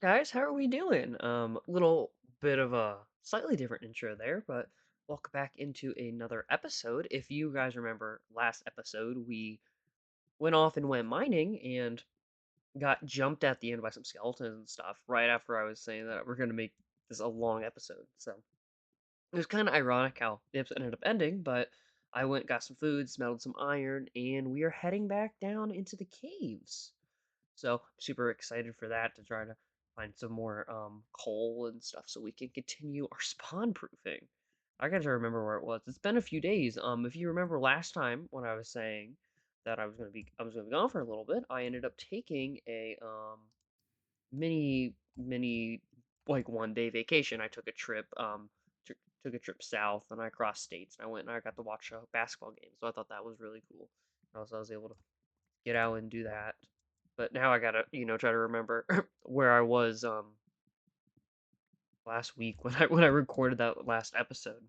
Guys, how are we doing? Little bit of a slightly different intro there, but welcome back into another episode. If you guys remember last episode, we went off and went mining and got jumped at the end by some skeletons and stuff right after I was saying that we're gonna make this a long episode. So it was kind of ironic how the episode ended up ending, but I went, got some food, smelted some iron, and we are heading back down into the caves. So super excited for that to try to find some more coal and stuff so we can continue our spawn proofing. I gotta remember where it was. It's been a few days. If you remember last time when I was saying that I was gonna be gone for a little bit, I ended up taking a mini like 1 day vacation. I took a trip took a trip south and I crossed states and I went and I got to watch a basketball game. So I thought that was really cool. Also, I was able to get out and do that. But now I gotta, try to remember where I was last week when I recorded that last episode.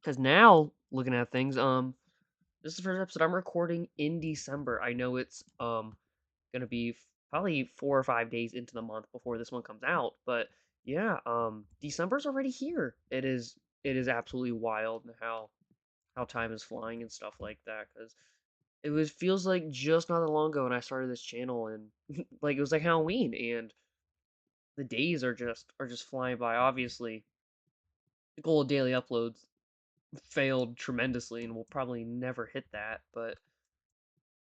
Because now looking at things, this is the first episode I'm recording in December. I know it's gonna be probably 4 or 5 days into the month before this one comes out, but yeah, December's already here. It is absolutely wild how time is flying and stuff like that. Because it was feels like just not that long ago when I started this channel and like it was like Halloween and the days are just flying by. Obviously, the goal of daily uploads failed tremendously and we'll probably never hit that, but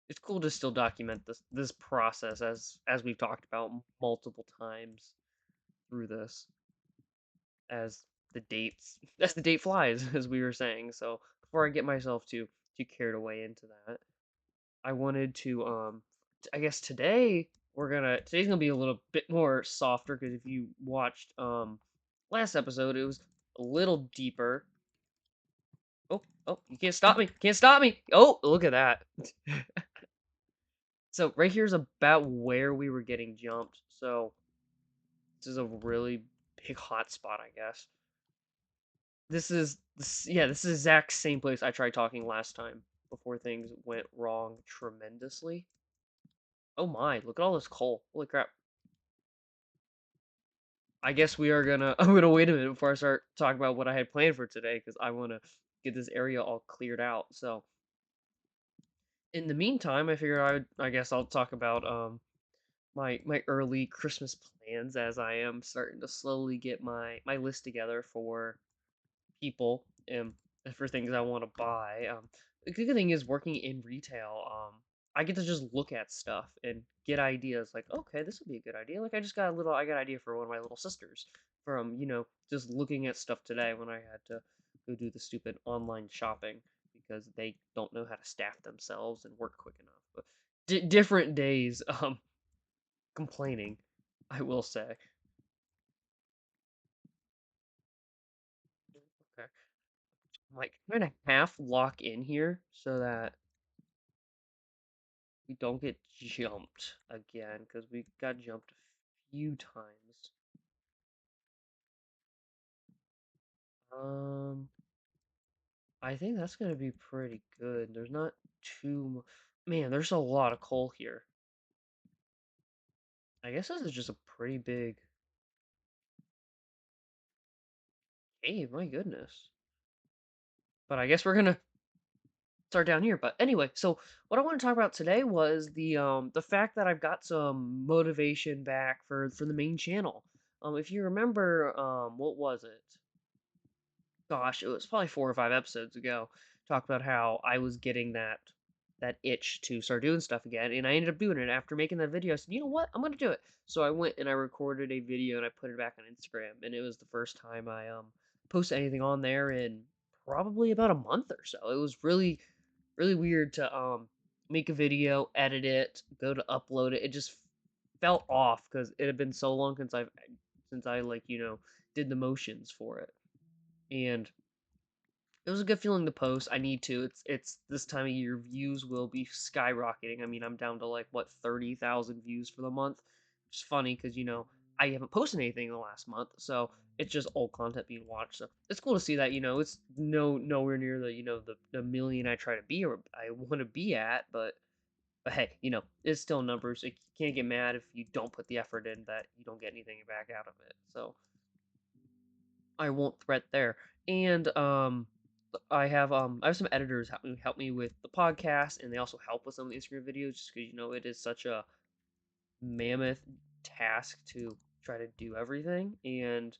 it's cool to still document this process as we've talked about multiple times through this as the dates as the date flies as we were saying. So before I get myself too carried away into that, I wanted to I guess today's gonna be a little bit more softer because if you watched last episode it was a little deeper. Oh, you can't stop me. Can't stop me. Oh, look at that. So right here's about where we were getting jumped. So this is a really big hot spot, I guess. This is the exact same place I tried talking last time before things went wrong tremendously. Oh my, look at all this coal. Holy crap. I guess we are gonna I'm gonna wait a minute before I start talking about what I had planned for today because I wanna get this area all cleared out. So in the meantime, I figured I guess I'll talk about my early Christmas plans as I am starting to slowly get my list together for people and for things I want to buy. The good thing is working in retail. I get to just look at stuff and get ideas. Like, okay, this would be a good idea. Like, I got an idea for one of my little sisters from just looking at stuff today when I had to go do the stupid online shopping because they don't know how to staff themselves and work quick enough. But different days. Complaining, I will say. Okay. I'm like trying to half lock in here so that we don't get jumped again because we got jumped a few times. Um, I think that's gonna be pretty good. There's not man, there's a lot of coal here. I guess this is just a pretty big cave, my goodness. But I guess we're gonna start down here. But anyway, so what I want to talk about today was the fact that I've got some motivation back for the main channel. If you remember, what was it? Gosh, it was probably 4 or 5 episodes ago. Talked about how I was getting that itch to start doing stuff again, and I ended up doing it after making that video. I said, you know what, I'm gonna do it. So I went and I recorded a video and I put it back on Instagram, and it was the first time I posted anything on there in probably about a month or so. It was really weird to make a video, edit it, go to upload it. It just felt off because it had been so long since I like did the motions for it, and it was a good feeling to post. I need to. It's this time of year. Views will be skyrocketing. I mean, I'm down to like what 30,000 views for the month, which is funny because I haven't posted anything in the last month, so it's just old content being watched. So it's cool to see that. It's nowhere near the the million I try to be or I want to be at, but But hey, it's still numbers. Like, you can't get mad if you don't put the effort in that you don't get anything back out of it. So I won't threat there. And I have some editors help me with the podcast, and they also help with some of the Instagram videos, just because it is such a mammoth task to try to do everything. And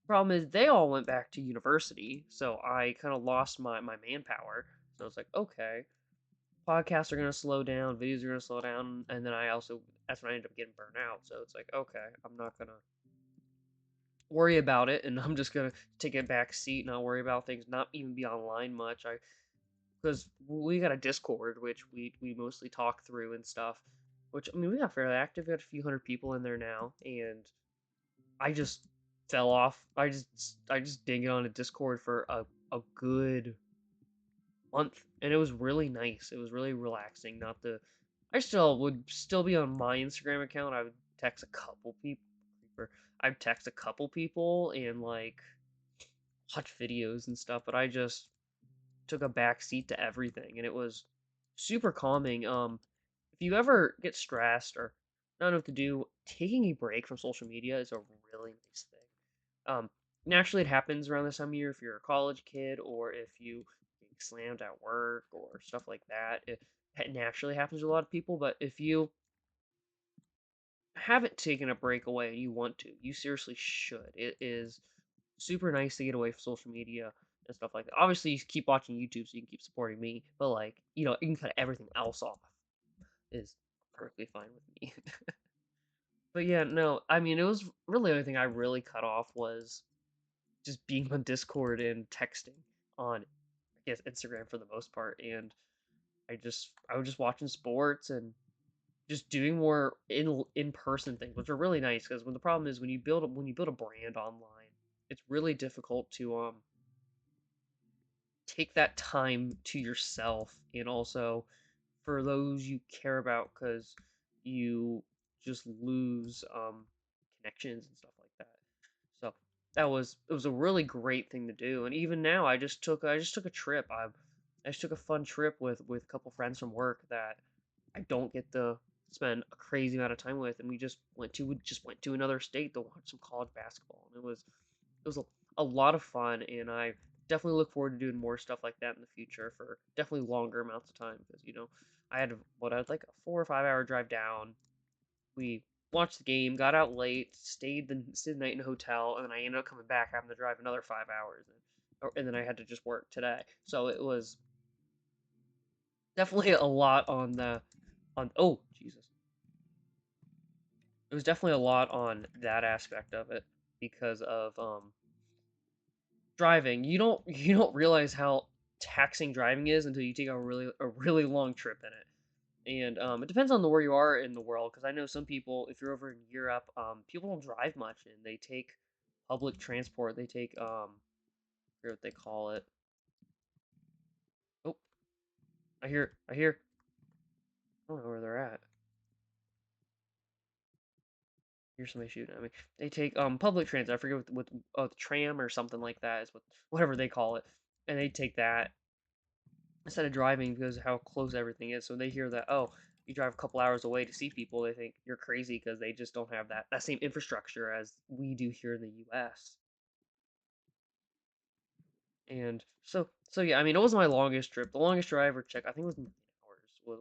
problem is they all went back to university, so I kind of lost my manpower. So it's like, okay, podcasts are gonna slow down, videos are gonna slow down, and then that's when I end up getting burnt out. So it's like, okay, I'm not gonna worry about it, and I'm just gonna take a back seat, not worry about things, not even be online much. I Because we got a Discord, which we mostly talk through and stuff. Which, I mean, we got fairly active. We got a few hundred people in there now, and I just fell off. I just didn't get on a Discord for a good month, and it was really nice. It was really relaxing. Not the I still would still be on my Instagram account. I would text a couple people. I'd text a couple people and like watch videos and stuff, but I just took a back seat to everything, and it was super calming. If you ever get stressed or not know what to do, taking a break from social media is a really nice thing. Naturally, it happens around this time of year if you're a college kid or if you get slammed at work or stuff like that. It naturally happens to a lot of people, but if you haven't taken a break away and you want to, you seriously should. It is super nice to get away from social media and stuff like that. Obviously, you keep watching YouTube so you can keep supporting me, but like, you can cut everything else off is perfectly fine with me. But yeah, no, I mean, it was really the only thing I really cut off was just being on Discord and texting on, I guess, Instagram for the most part. And I was just watching sports and just doing more in person things, which are really nice because when the problem is when you build a brand online, it's really difficult to take that time to yourself and also for those you care about because you just lose connections and stuff like that. So it was a really great thing to do. And even now, I just took a trip. I just took a fun trip with a couple friends from work that I don't get to spend a crazy amount of time with, and we just went to another state to watch some college basketball, and it was a lot of fun, and I definitely look forward to doing more stuff like that in the future for definitely longer amounts of time because I had what I was like a 4 or 5 hour drive down. We watched the game, got out late, stayed the night in a hotel, and then I ended up coming back having to drive another 5 hours, and then I had to just work today. So it was definitely a lot on oh Jesus, it was definitely a lot on that aspect of it because of driving. You don't realize how taxing driving is until you take a really long trip in it. And it depends on where you are in the world, because I know some people, if you're over in Europe, people don't drive much, and they take public transport. They take I forget what they call it. Oh, I hear. I don't know where they're at. Here's somebody shooting at me. They take public transit. I forget what the tram or something like that is whatever they call it, and they take that instead of driving because of how close everything is. So they hear that, oh, you drive a couple hours away to see people, they think you're crazy because they just don't have that same infrastructure as we do here in the U.S. And so yeah, I mean, it wasn't my longest trip. The longest trip I ever checked, I think, was 9 hours.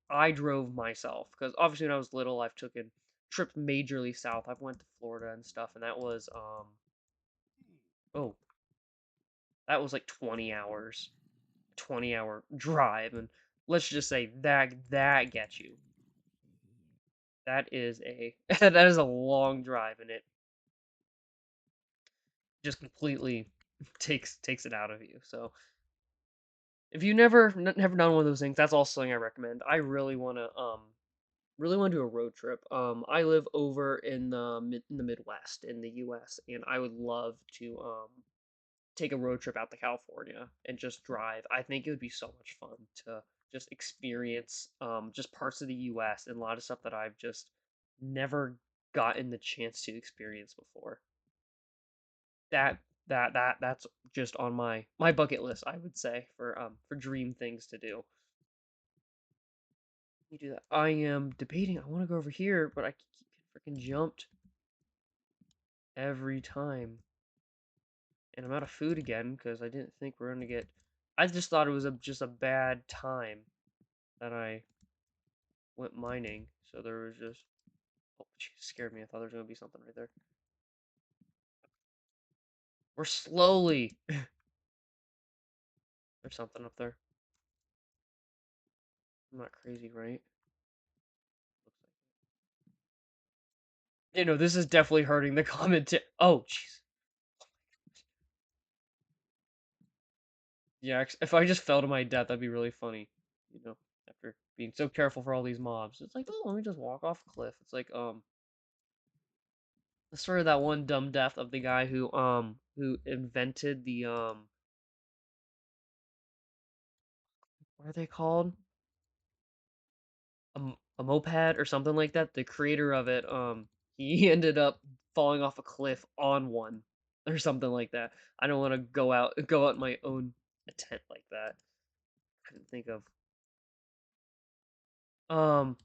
I drove myself because obviously when I was little, I've taken trips majorly south. I've went to Florida and stuff, and oh, that was like 20 hours, 20-hour drive, and let's just say that gets you. That is a that is a long drive, and it just completely takes it out of you. So if you never done one of those things, that's also something I recommend. I really want to do a road trip. I live over in the Midwest in the U.S., and I would love to take a road trip out to California and just drive. I think it would be so much fun to just experience just parts of the US and a lot of stuff that I've just never gotten the chance to experience before. That that's just on my bucket list, I would say, for dream things to do. You do that. I am debating. I want to go over here, but I keep getting freaking jumped every time. And I'm out of food again because I didn't think we're gonna get. I just thought it was just a bad time that I went mining. So there was just. Oh, she scared me. I thought there was gonna be something right there. We're slowly. There's something up there. I'm not crazy, right? Looks like. This is definitely hurting the comment. Oh, jeez. Yeah, if I just fell to my death, that'd be really funny. You know, after being so careful for all these mobs, it's like, oh, let me just walk off a cliff. It's like, the story of that one dumb death of the guy who invented the what are they called? A moped or something like that. The creator of it, he ended up falling off a cliff on one or something like that. I don't want to go out my own attempt like that. Couldn't think of um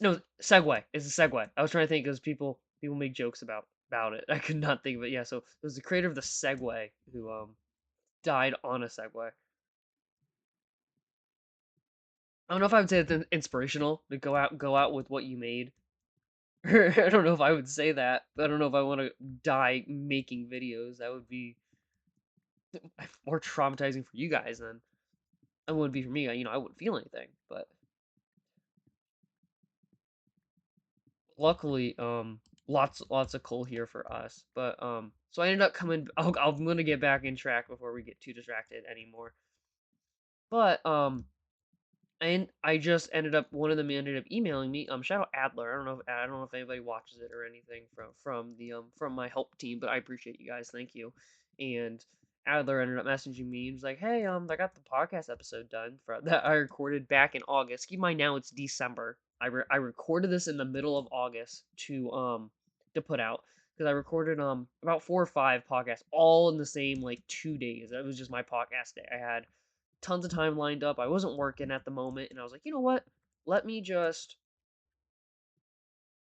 no Segway. It's a Segway. I was trying to think because people make jokes about it. I could not think of it. Yeah, so it was the creator of the Segway who died on a Segway. I don't know if I would say it's inspirational to go out with what you made. I don't know if I would say that. I don't know if I want to die making videos. That would be more traumatizing for you guys than it would be for me. I wouldn't feel anything. But luckily, lots of coal here for us. But so I ended up coming. I'm gonna get back in track before we get too distracted anymore. But and I just ended up one of them ended up emailing me. Shout out Adler. I don't know if anybody watches it or anything from my help team, but I appreciate you guys. Thank you. And Adler ended up messaging me. He was like, "Hey, I got the podcast episode done for that I recorded back in August. Keep in mind now it's December. I recorded this in the middle of August to put out because I recorded about 4 or 5 podcasts all in the same like 2 days. That was just my podcast day. I had tons of time lined up. I wasn't working at the moment, and I was like, you know what? Let me just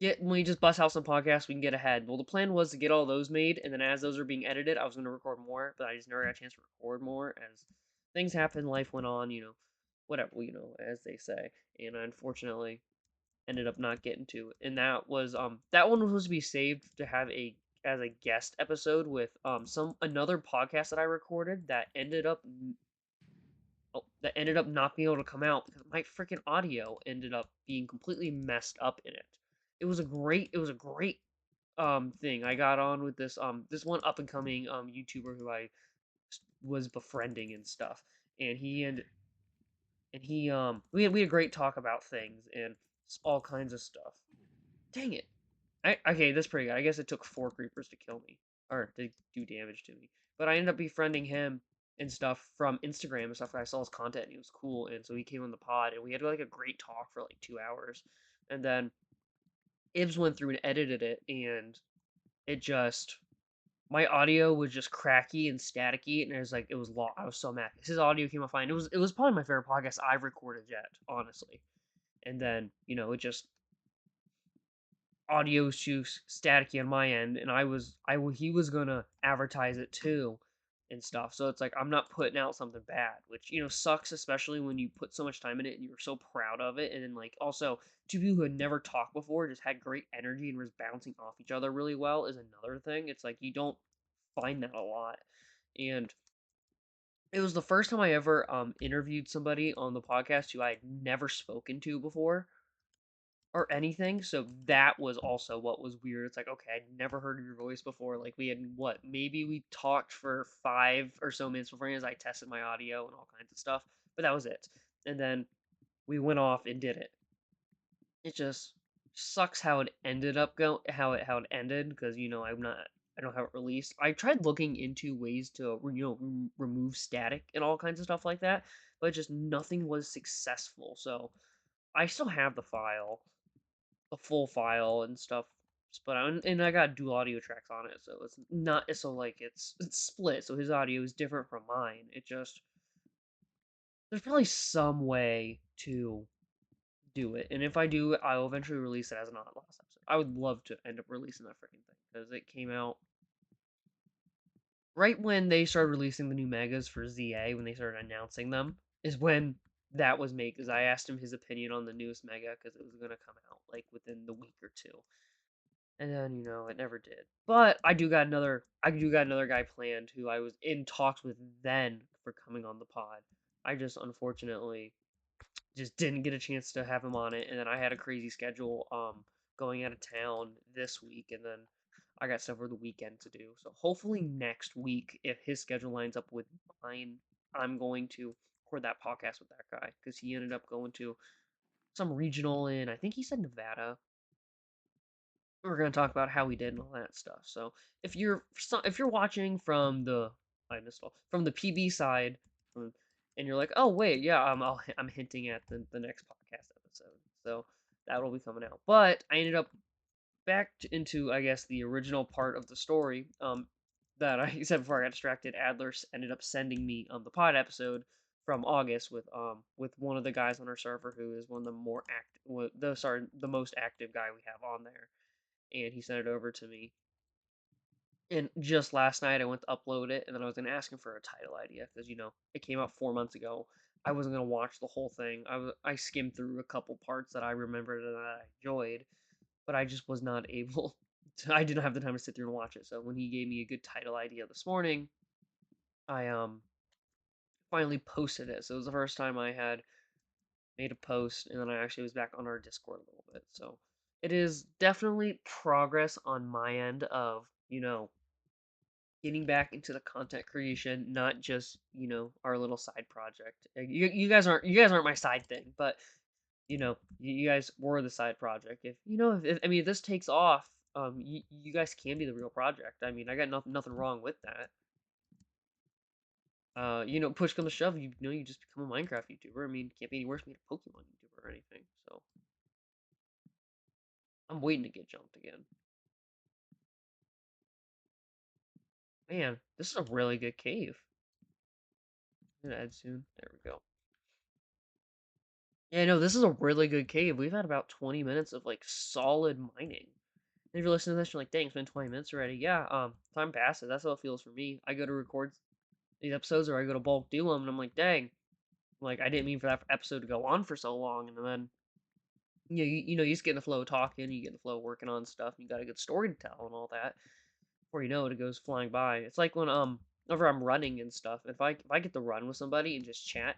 let me just bust out some podcasts. We can get ahead. Well, the plan was to get all those made, and then as those are being edited, I was going to record more, but I just never got a chance to record more as things happened, life went on, whatever, as they say. And I unfortunately ended up not getting to it. And that one was supposed to be saved to have a as a guest episode with some another podcast that I recorded that ended up not being able to come out because my freaking audio ended up being completely messed up in it. It was a great thing. I got on with this one up and coming YouTuber who I was befriending and stuff. And we had a great talk about things and all kinds of stuff. Dang it. Okay, that's pretty good. I guess it took 4 creepers to kill me or to do damage to me. But I ended up befriending him and stuff from Instagram and stuff. I saw his content and he was cool, and so he came on the pod and we had like a great talk for like 2 hours. And then Ibs went through and edited it, and it just my audio was just cracky and staticky, and it was lost. I was so mad. His audio came out fine. It was probably my favorite podcast I've recorded yet, honestly. And then it just audio was too staticky on my end, and he was gonna advertise it too, and stuff. So it's like I'm not putting out something bad, which sucks, especially when you put so much time in it and you were so proud of it, and then like also two people who had never talked before just had great energy and was bouncing off each other really well is another thing. It's like you don't find that a lot, and it was the first time I ever interviewed somebody on the podcast who I had never spoken to before or anything. So that was also what was weird. It's like, okay, I'd never heard your voice before. Like we had what, maybe we talked for 5 or so minutes before as I tested my audio and all kinds of stuff. But that was it. And then we went off and did it. It just sucks how it ended up how it ended because I don't have it released. I tried looking into ways to remove static and all kinds of stuff like that, but just nothing was successful. So I still have the full file and stuff. But and I got dual audio tracks on it, so it's not so like it's split. So his audio is different from mine. It just there's probably some way to do it. And if I do, I'll eventually release it as not last episode. I would love to end up releasing that freaking thing because it came out right when they started releasing the new megas for ZA, when they started announcing them, is when that was made. Because I asked him his opinion on the newest mega because it was gonna come out like within the week or two, and then it never did. But I do got another guy planned who I was in talks with then for coming on the pod. I just unfortunately just didn't get a chance to have him on it, and then I had a crazy schedule going out of town this week, and then I got stuff for the weekend to do. So hopefully next week, if his schedule lines up with mine, I'm going to record that podcast with that guy because he ended up going to some regional in, I think he said Nevada. We're gonna talk about how he did and all that stuff. So if you're watching from the I missed all from the PB side, and you're like, oh wait, yeah, I'm hinting at the next podcast episode, so that will be coming out. But I ended up into I guess the original part of the story. That I said before I got distracted. Adler ended up sending me the pod episode from August with one of the guys on our server who is one of the more active, the most active guy we have on there, and he sent it over to me. And just last night, I went to upload it, and then I was gonna ask him for a title idea because it came out 4 months ago. I wasn't gonna watch the whole thing. I skimmed through a couple parts that I remembered and that I enjoyed, but I just was not able. I didn't have the time to sit through and watch it. So when he gave me a good title idea this morning, I finally posted it. So it was the first time I had made a post, and then I actually was back on our Discord a little bit. So it is definitely progress on my end of getting back into the content creation, not just our little side project. You guys aren't my side thing, but you guys were the side project. If I mean if this takes off, you guys can be the real project. I mean, I got nothing wrong with that. Push come to shove, you just become a Minecraft YouTuber. I mean, can't be any worse being a Pokemon YouTuber or anything. So I'm waiting to get jumped again. Man, this is a really good cave. I'm gonna add soon. There we go. Yeah, no, this is a really good cave. We've had about 20 minutes of like solid mining. And if you're listening to this, you're like, dang, it's been 20 minutes already. Yeah, time passes. That's how it feels for me. I go to record these episodes or I go to bulk do them, and I'm like, dang, like I didn't mean for that episode to go on for so long. And then, you just get in the flow of talking, you get in the flow of working on stuff, you got a good story to tell and all that. Before you know it, it goes flying by. It's like when whenever I'm running and stuff. If I get to run with somebody and just chat,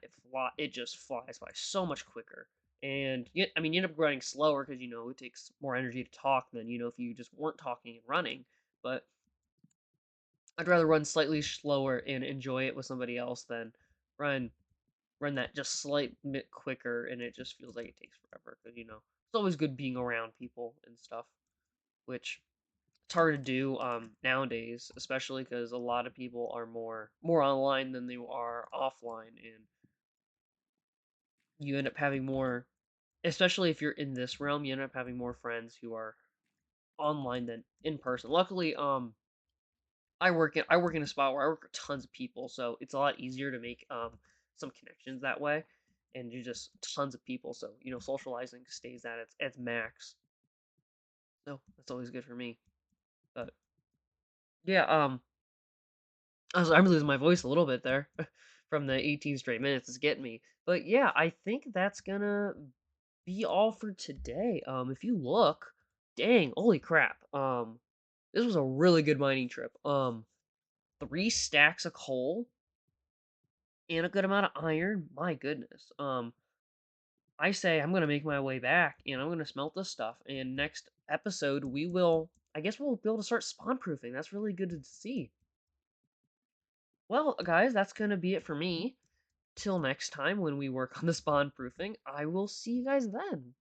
it just flies by so much quicker. And I mean, you end up running slower because it takes more energy to talk than if you just weren't talking and running. But I'd rather run slightly slower and enjoy it with somebody else than run run that just slight bit quicker and it just feels like it takes forever. Because it's always good being around people and stuff, which it's hard to do nowadays, especially because a lot of people are more online than they are offline, and you end up having more, especially if you're in this realm, you end up having more friends who are online than in person. Luckily, I work in a spot where I work with tons of people, so it's a lot easier to make some connections that way, and you're just tons of people, so socializing stays at its max. So that's always good for me. But yeah, I'm losing my voice a little bit there from the 18 straight minutes. It's getting me. But yeah, I think that's gonna be all for today. If you look, dang, holy crap. This was a really good mining trip. 3 stacks of coal and a good amount of iron. My goodness. I say I'm gonna make my way back and I'm gonna smelt this stuff. And next episode I guess we'll be able to start spawn proofing. That's really good to see. Well, guys, that's gonna be it for me. Till next time when we work on the spawn proofing, I will see you guys then.